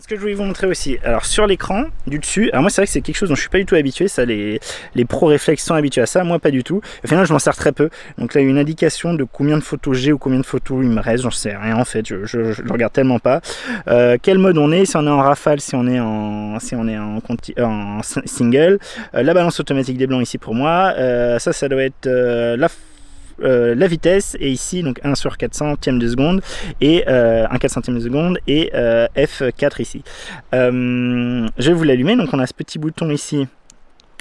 Ce que je voulais vous montrer aussi, alors sur l'écran du dessus, alors moi c'est vrai que c'est quelque chose dont je suis pas du tout habitué, ça les pros réflexes sont habitués à ça, moi pas du tout. Au final je m'en sers très peu, donc là il y a une indication de combien de photos j'ai ou combien de photos il me reste, j'en sais rien en fait, je le regarde tellement pas. Quel mode on est, si on est en rafale, si on est en single, la balance automatique des blancs ici pour moi, ça doit être la vitesse, et ici donc 1 sur 4 centièmes de seconde et 1 4 centième de seconde et F4 ici. Je vais vous l'allumer, donc on a ce petit bouton ici,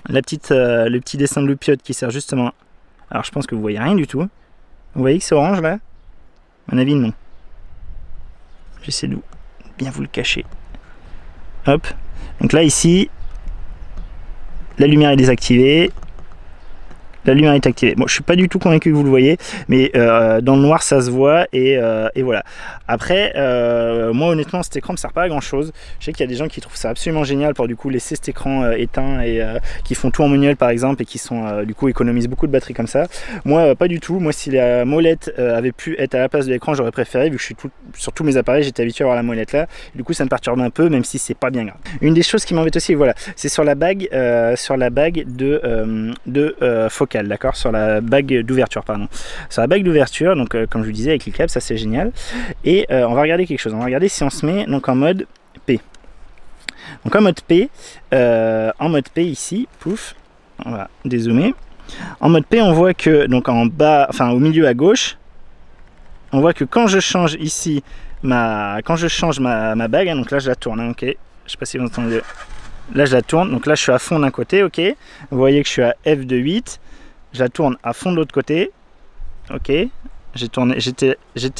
le petit dessin de loupiote qui sert justement, alors je pense que vous voyez rien du tout, vous voyez que c'est orange là, à mon avis non, j'essaie de bien vous le cacher, hop, donc là ici la lumière est désactivée. La lumière est activée. Bon, je suis pas du tout convaincu que vous le voyez, mais dans le noir ça se voit et voilà. Après, moi honnêtement cet écran me sert pas à grand chose. Je sais qu'il y a des gens qui trouvent ça absolument génial pour du coup laisser cet écran éteint et qui font tout en manuel par exemple et qui sont du coup économisent beaucoup de batterie comme ça. Moi pas du tout. Moi si la molette avait pu être à la place de l'écran, j'aurais préféré, vu que je suis sur tous mes appareils, j'étais habitué à avoir la molette là. Du coup ça me perturbe un peu, même si c'est pas bien grave. Une des choses qui m'embête aussi, voilà, c'est sur la bague de focale. D'accord, sur la bague d'ouverture, pardon, sur la bague d'ouverture, donc comme je vous disais avec les câbles, ça c'est génial. Et on va regarder quelque chose, on va regarder si on se met donc en mode P. Donc en mode P ici, pouf, on va dézoomer. En mode P, on voit que donc en bas, enfin au milieu à gauche, on voit que quand je change ici ma bague, hein, donc là je la tourne, hein, ok, je sais pas si vous entendez. Là je la tourne, donc là je suis à fond d'un côté, ok. Vous voyez que je suis à F de 8. Je la tourne à fond de l'autre côté, ok, j'étais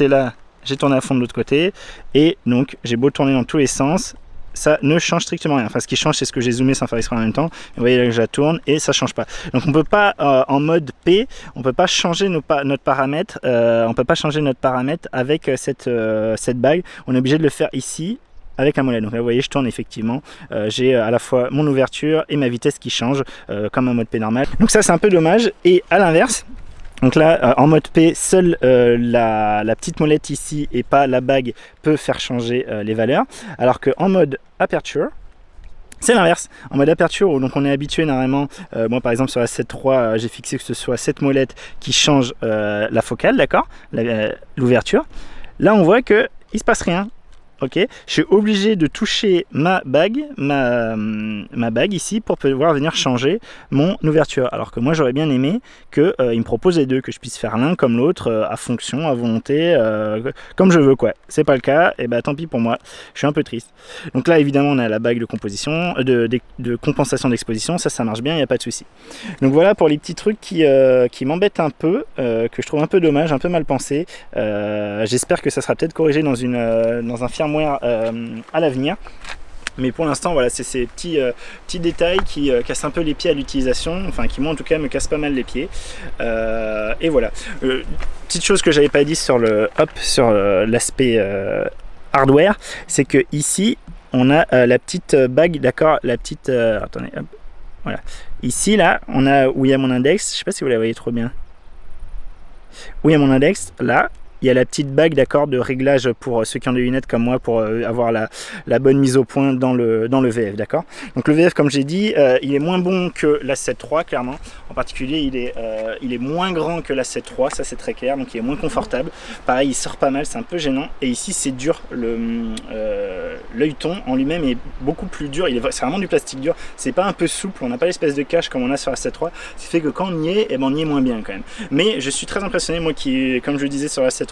là, j'ai tourné à fond de l'autre côté, et donc j'ai beau tourner dans tous les sens, ça ne change strictement rien. Enfin ce qui change c'est ce que j'ai zoomé sans faire exprès en même temps, vous voyez là que je la tourne et ça change pas. Donc on peut pas en mode P, on peut pas changer notre paramètre, avec cette bague, on est obligé de le faire ici, avec la molette. Donc là vous voyez je tourne effectivement, j'ai à la fois mon ouverture et ma vitesse qui change comme un mode P normal. Donc ça c'est un peu dommage. Et à l'inverse, donc là en mode P, seule la petite molette ici et pas la bague peut faire changer les valeurs, alors que en mode aperture c'est l'inverse. En mode aperture, donc on est habitué normalement, moi par exemple sur la 7.3 j'ai fixé que ce soit cette molette qui change la focale, d'accord, l'ouverture. Là on voit que il se passe rien. Ok, je suis obligé de toucher ma bague ici pour pouvoir venir changer mon ouverture. Alors que moi j'aurais bien aimé qu'il me propose les deux, que je puisse faire l'un comme l'autre à fonction, à volonté, comme je veux quoi. C'est pas le cas, et bah tant pis pour moi, je suis un peu triste. Donc là évidemment on a la bague de composition, de compensation d'exposition, ça marche bien, il n'y a pas de souci. Donc voilà pour les petits trucs qui m'embêtent un peu, que je trouve un peu dommage, un peu mal pensé. J'espère que ça sera peut-être corrigé dans un firmware à l'avenir, mais pour l'instant voilà, c'est ces petits détails qui cassent un peu les pieds à l'utilisation, enfin qui moi en tout cas me cassent pas mal les pieds, et voilà. Petite chose que j'avais pas dit sur l'aspect hardware, c'est que ici on a la petite bague, d'accord, la petite attendez, hop, voilà, ici là on a où il y a mon index, je sais pas si vous la voyez trop bien, où il y a mon index là. Il y a la petite bague, d'accord, de réglage pour ceux qui ont des lunettes comme moi, pour avoir la bonne mise au point dans le VF, d'accord. Donc le VF, comme j'ai dit, il est moins bon que la 7.3, clairement. En particulier, il est moins grand que la 7.3, ça c'est très clair, donc il est moins confortable. Pareil, il sort pas mal, c'est un peu gênant. Et ici, c'est dur, l'œilleton en lui-même est beaucoup plus dur, c'est vraiment du plastique dur, c'est pas un peu souple, on n'a pas l'espèce de cache comme on a sur la 7.3, ce qui fait que quand on y est, eh ben, on y est moins bien quand même. Mais je suis très impressionné, moi qui, comme je le disais sur la 7.3,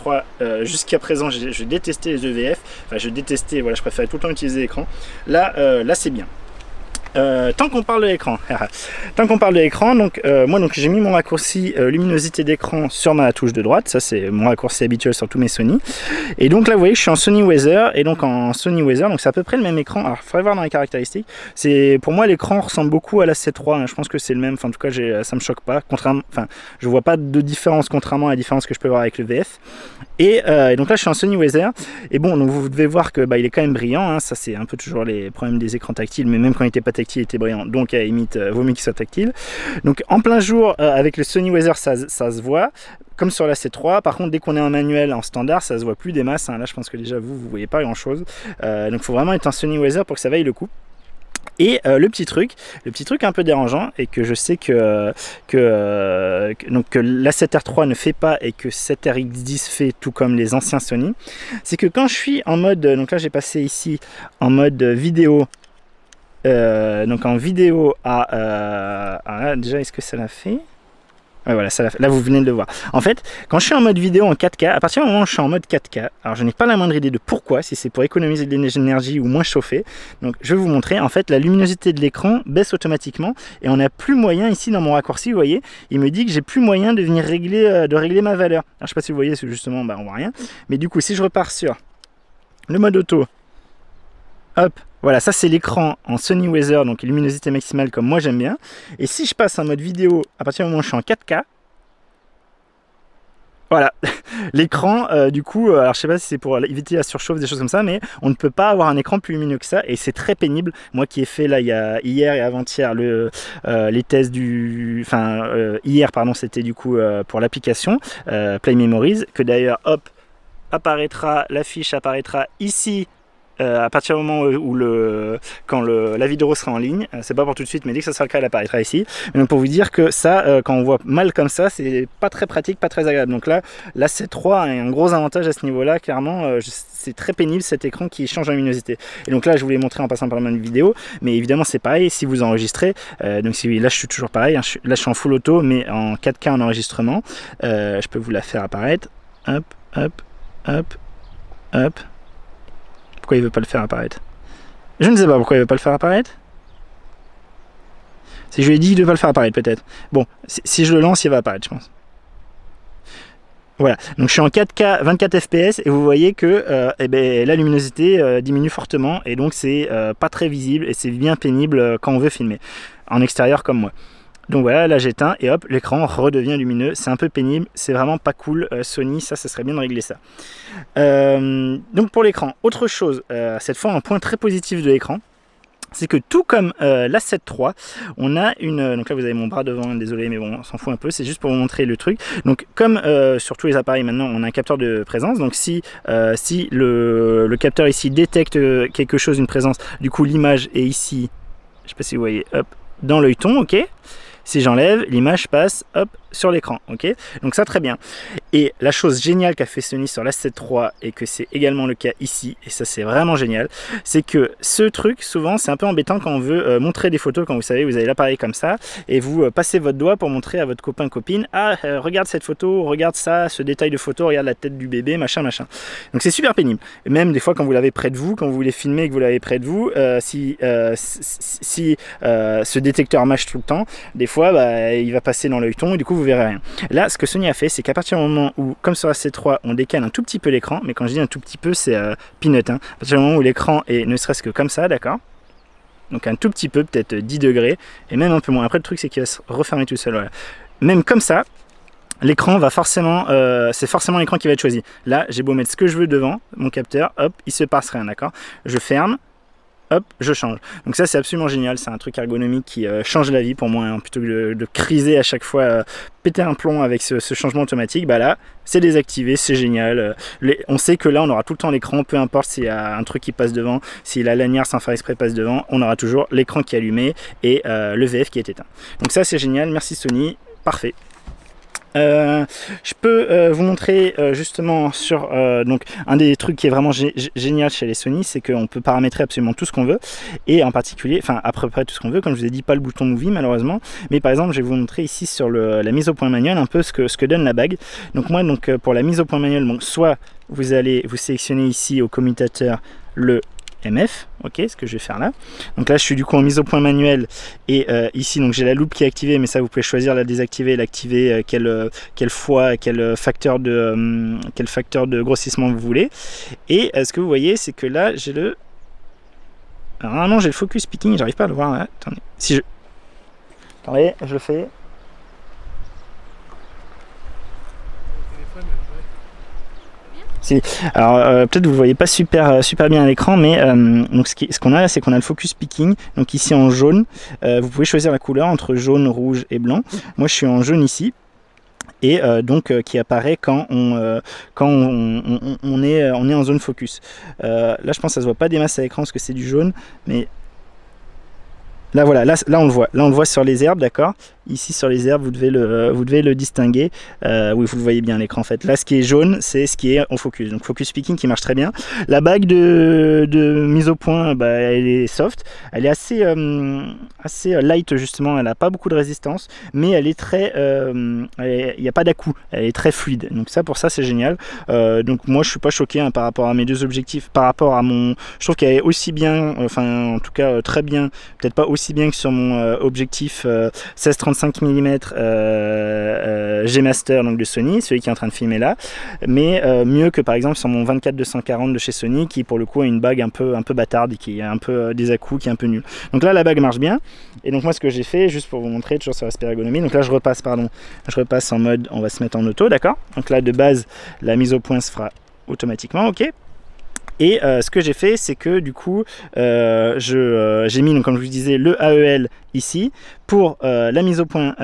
jusqu'à présent je détestais les EVF, enfin je détestais, voilà, je préférais tout le temps utiliser l'écran. Là c'est bien. Tant qu'on parle de l'écran, donc moi donc j'ai mis mon raccourci luminosité d'écran sur ma touche de droite, ça c'est mon raccourci habituel sur tous mes Sony, et donc là vous voyez je suis en Sony Weather, et donc en Sony Weather, donc c'est à peu près le même écran. Alors il faudrait voir dans les caractéristiques, c'est pour moi l'écran ressemble beaucoup à la 7.3, hein, je pense que c'est le même, enfin en tout cas ça me choque pas, contrairement, enfin je vois pas de différence contrairement à la différence que je peux voir avec le VF. Et donc là je suis en Sony Weather, et bon donc vous devez voir que il est quand même brillant, hein, ça c'est un peu toujours les problèmes des écrans tactiles, mais même quand il n'était pas tactile il était brillant, donc à la limite vaut mieux qu'il soit tactile. Donc en plein jour avec le Sony Weather ça se voit, comme sur la C3. Par contre, dès qu'on est en manuel, en standard, ça se voit plus des masses, hein. Là je pense que déjà vous voyez pas grand chose, donc il faut vraiment être un Sony Weather pour que ça vaille le coup. Et le petit truc un peu dérangeant, et que je sais que la 7R3 ne fait pas et que 7RX10 fait, tout comme les anciens Sony, c'est que quand je suis en mode, donc là j'ai passé ici en mode vidéo, donc en vidéo à déjà, est-ce que ça l'a fait? Ouais, voilà, là vous venez de le voir. En fait, quand je suis en mode vidéo en 4K, à partir du moment où je suis en mode 4K, alors je n'ai pas la moindre idée de pourquoi, si c'est pour économiser de l'énergie ou moins chauffer. Donc je vais vous montrer, en fait la luminosité de l'écran baisse automatiquement et on n'a plus moyen ici dans mon raccourci, vous voyez, il me dit que j'ai plus moyen de venir régler ma valeur. Alors je sais pas si vous voyez, justement, on voit rien. Mais du coup, si je repars sur le mode auto, hop, voilà, ça c'est l'écran en Sony Weather, donc luminosité maximale comme moi j'aime bien. Et si je passe en mode vidéo, à partir du moment où je suis en 4K, voilà, l'écran, du coup, alors je sais pas si c'est pour éviter la surchauffe, des choses comme ça, mais on ne peut pas avoir un écran plus lumineux que ça, et c'est très pénible. Moi qui ai fait là, hier et avant-hier, les tests hier, pardon, c'était du coup pour l'application Play Memories, que d'ailleurs, hop, l'affiche apparaîtra ici, à partir du moment où la vidéo sera en ligne. C'est pas pour tout de suite, mais dès que ça sera le cas, elle apparaîtra ici. Et donc pour vous dire que ça, quand on voit mal comme ça, c'est pas très pratique, pas très agréable. Donc là, la C3 a un gros avantage à ce niveau-là. Clairement, c'est très pénible cet écran qui change en luminosité. Et donc là, je vous l'ai montré en passant par la même vidéo, mais évidemment c'est pareil si vous enregistrez. Donc là, je suis toujours pareil. Hein, là, je suis en full auto, mais en 4K en enregistrement. Je peux vous la faire apparaître. Hop, hop, hop, hop. Pourquoi il veut pas le faire apparaître? Je ne sais pas pourquoi il veut pas le faire apparaître. Si je lui ai dit de ne pas le faire apparaître, peut-être. Bon, si je le lance, il va apparaître, je pense. Voilà, donc je suis en 4K 24 fps et vous voyez que la luminosité diminue fortement et donc c'est pas très visible et c'est bien pénible quand on veut filmer en extérieur comme moi. Donc voilà, là j'éteins et hop, l'écran redevient lumineux. C'est un peu pénible, c'est vraiment pas cool. Sony, ça serait bien de régler ça. Donc pour l'écran, autre chose, cette fois un point très positif de l'écran, c'est que tout comme la 7 III, on a une... Donc là vous avez mon bras devant, désolé mais bon on s'en fout un peu, c'est juste pour vous montrer le truc. Donc comme sur tous les appareils maintenant on a un capteur de présence, donc si le capteur ici détecte quelque chose, une présence, du coup l'image est ici, je sais pas si vous voyez, hop, dans l'œilleton, ok. Si j'enlève, l'image passe hop sur l'écran, ok. Donc ça très bien. Et la chose géniale qu'a fait Sony sur la 7 III et que c'est également le cas ici, et ça c'est vraiment génial, c'est que ce truc souvent c'est un peu embêtant quand on veut montrer des photos, quand vous savez vous avez l'appareil comme ça et vous passez votre doigt pour montrer à votre copain copine, ah regarde cette photo, regarde ça, ce détail de photo, regarde la tête du bébé, machin machin. Donc c'est super pénible. Et même des fois quand vous l'avez près de vous, quand vous voulez filmer et que vous l'avez près de vous, si ce détecteur marche tout le temps, des fois il va passer dans l'œilleton et du coup vous verrez rien. Là ce que Sony a fait, c'est qu'à partir du moment où, comme sur la C3, on décale un tout petit peu l'écran, mais quand je dis un tout petit peu, c'est peanut, hein. À partir du moment où l'écran est ne serait-ce que comme ça, d'accord, donc un tout petit peu, peut-être 10 degrés, et même un peu moins. Après le truc c'est qu'il va se refermer tout seul, voilà. Même comme ça, l'écran va forcément, c'est forcément l'écran qui va être choisi. Là j'ai beau mettre ce que je veux devant, mon capteur, hop, il se passe rien, d'accord. Je ferme, hop, je change. Donc ça c'est absolument génial, c'est un truc ergonomique qui change la vie pour moi, hein, plutôt que de criser à chaque fois, péter un plomb avec ce changement automatique. Bah là c'est désactivé, c'est génial. On sait que là on aura tout le temps l'écran, peu importe s'il y a un truc qui passe devant, si la lanière sans faire exprès passe devant, on aura toujours l'écran qui est allumé et le VF qui est éteint. Donc ça c'est génial, merci Sony, parfait. Je peux vous montrer justement sur donc un des trucs qui est vraiment génial chez les Sony, c'est qu'on peut paramétrer absolument tout ce qu'on veut, et en particulier, enfin à peu près tout ce qu'on veut, comme je vous ai dit, pas le bouton Movie malheureusement, mais par exemple je vais vous montrer ici sur la mise au point manuel un peu ce que donne la bague. Donc moi pour la mise au point manuel, donc soit vous allez vous sélectionner ici au commutateur le MF, ok, ce que je vais faire là. Donc là je suis du coup en mise au point manuel et ici donc j'ai la loupe qui est activée, mais ça vous pouvez choisir la désactiver, l'activer, quel facteur de grossissement vous voulez. Et ce que vous voyez c'est que là j'ai le... Alors normalement j'ai le focus picking, j'arrive pas à le voir là. Attendez, attendez, je le fais. Si. Alors peut-être vous ne voyez pas super bien à l'écran, mais donc ce qu'on a là, c'est qu'on a le focus picking, donc ici en jaune. Vous pouvez choisir la couleur entre jaune, rouge et blanc. Moi je suis en jaune ici. et donc qui apparaît quand on est en zone focus. Là je pense que ça se voit pas des masses à l'écran parce que c'est du jaune, mais là voilà, là on le voit sur les herbes, d'accord. Ici sur les herbes, vous devez le distinguer. Oui, vous le voyez bien à l'écran en fait. Là, ce qui est jaune, c'est ce qui est en focus. Donc focus picking qui marche très bien. La bague de mise au point, bah, elle est soft. Elle est assez light justement. Elle n'a pas beaucoup de résistance, mais elle est très, il n'y a pas d'à-coup. Elle est très fluide. Donc ça, pour ça, c'est génial. Donc moi, je suis pas choqué hein, par rapport à mes deux objectifs, par rapport à mon. Je trouve qu'elle est aussi bien, enfin en tout cas très bien. Peut-être pas aussi bien que sur mon objectif 16-35 mm G-Master donc de Sony, celui qui est en train de filmer là, mais mieux que par exemple sur mon 24-240 de chez Sony qui pour le coup a une bague un peu bâtarde et qui est un peu des à-coups, qui est un peu nul. Donc là la bague marche bien et donc moi ce que j'ai fait, juste pour vous montrer, toujours sur l'aspect ergonomie, donc là je repasse en mode, on va se mettre en auto, d'accord. Donc là de base la mise au point se fera automatiquement, ok. Et ce que j'ai fait, c'est que du coup, j'ai mis, donc, comme je vous disais, le AEL ici pour la mise au point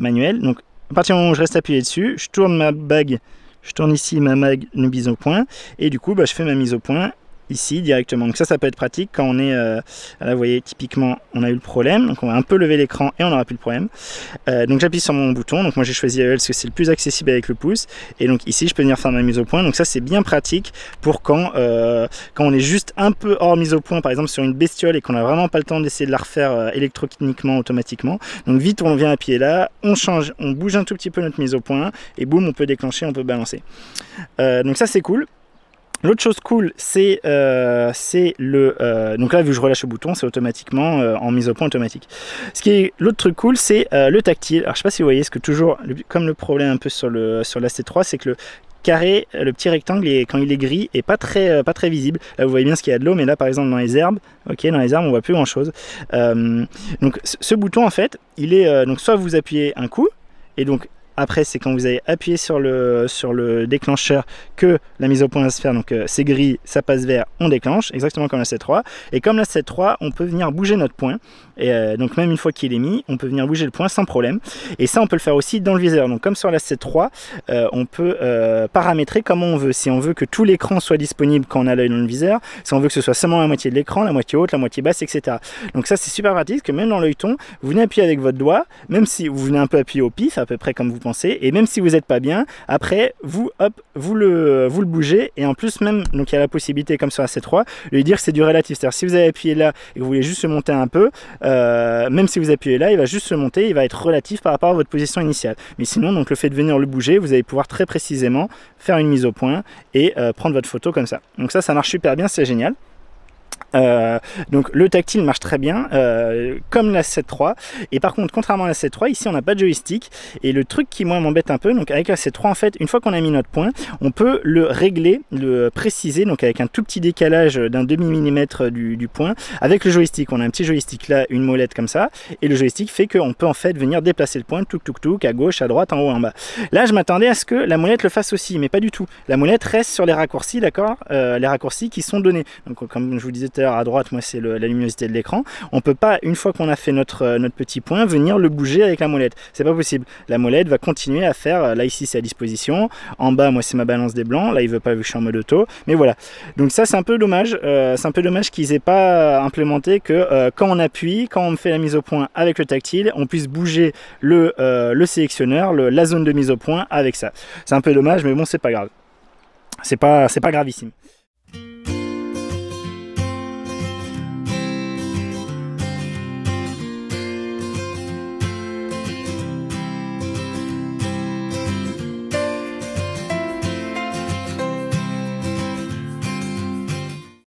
manuelle. Donc, à partir du moment où je reste appuyé dessus, je tourne ma bague, je tourne ici ma bague de mise au point, et du coup, bah, je fais ma mise au point ici directement. Donc ça peut être pratique quand on est là vous voyez typiquement on a eu le problème, donc on va un peu lever l'écran et on n'aura plus le problème. Donc j'appuie sur mon bouton, donc moi j'ai choisi AEL parce que c'est le plus accessible avec le pouce, et donc ici je peux venir faire ma mise au point. Donc ça c'est bien pratique pour quand on est juste un peu hors mise au point, par exemple sur une bestiole et qu'on n'a vraiment pas le temps d'essayer de la refaire électrotechniquement automatiquement. Donc vite on vient appuyer là, on change, on bouge un tout petit peu notre mise au point et boum on peut déclencher, on peut balancer. Donc ça c'est cool. L'autre chose cool, c'est donc là, vu que je relâche le bouton, c'est automatiquement en mise au point automatique. L'autre truc cool, c'est le tactile. Alors, je sais pas si vous voyez, ce que toujours, comme le problème un peu sur la C3, c'est que le carré, le petit rectangle, quand il est gris, est pas très visible. Là, vous voyez bien ce qu'il y a de l'eau, mais là, par exemple, dans les herbes, ok, dans les herbes, on voit plus grand chose. Donc, ce bouton, en fait, il est donc soit vous appuyez un coup, et donc après, c'est quand vous avez appuyé sur le déclencheur que la mise au point va se faire. Donc c'est gris, ça passe vert, on déclenche, exactement comme la C3. Et comme la C3, on peut venir bouger notre point. Et donc même une fois qu'il est mis, on peut venir bouger le point sans problème. Et ça, on peut le faire aussi dans le viseur. Donc comme sur la C3, on peut paramétrer comme on veut. Si on veut que tout l'écran soit disponible quand on a l'œil dans le viseur, si on veut que ce soit seulement la moitié de l'écran, la moitié haute, la moitié basse, etc. Donc ça, c'est super pratique, que même dans l'œilleton, vous venez appuyer avec votre doigt, même si vous venez un peu appuyer au pif, à peu près comme vous pensez, et même si vous n'êtes pas bien, après, vous le bougez, et en plus même, donc il y a la possibilité, comme sur la C3, de lui dire que c'est du relatif. C'est-à-dire si vous avez appuyé là et que vous voulez juste se monter un peu, même si vous appuyez là, il va juste se monter, il va être relatif par rapport à votre position initiale. Mais sinon, donc le fait de venir le bouger, vous allez pouvoir très précisément faire une mise au point et prendre votre photo comme ça. Donc ça marche super bien, c'est génial. Donc le tactile marche très bien comme la 7.3, et par contre contrairement à la 7.3 ici on n'a pas de joystick, et le truc qui moi m'embête un peu, donc avec la 7.3 en fait une fois qu'on a mis notre point on peut le régler, le préciser, donc avec un tout petit décalage d'un demi-millimètre du point avec le joystick. On a un petit joystick là, une molette comme ça, et le joystick fait qu'on peut en fait venir déplacer le point touk à gauche, à droite, en haut, en bas. Là je m'attendais à ce que la molette le fasse aussi, mais pas du tout. La molette reste sur les raccourcis, d'accord, les raccourcis qui sont donnés. Donc comme je vous disais à droite, moi c'est la luminosité de l'écran. On peut pas, une fois qu'on a fait notre petit point, venir le bouger avec la molette. C'est pas possible. La molette va continuer à faire, là ici c'est à disposition, en bas moi c'est ma balance des blancs, là il veut pas vu que je suis en mode auto, mais voilà. Donc ça c'est un peu dommage, qu'ils aient pas implémenté que quand on appuie, quand on fait la mise au point avec le tactile, on puisse bouger le sélectionneur, la zone de mise au point avec ça. C'est un peu dommage, mais bon c'est pas grave. C'est pas gravissime.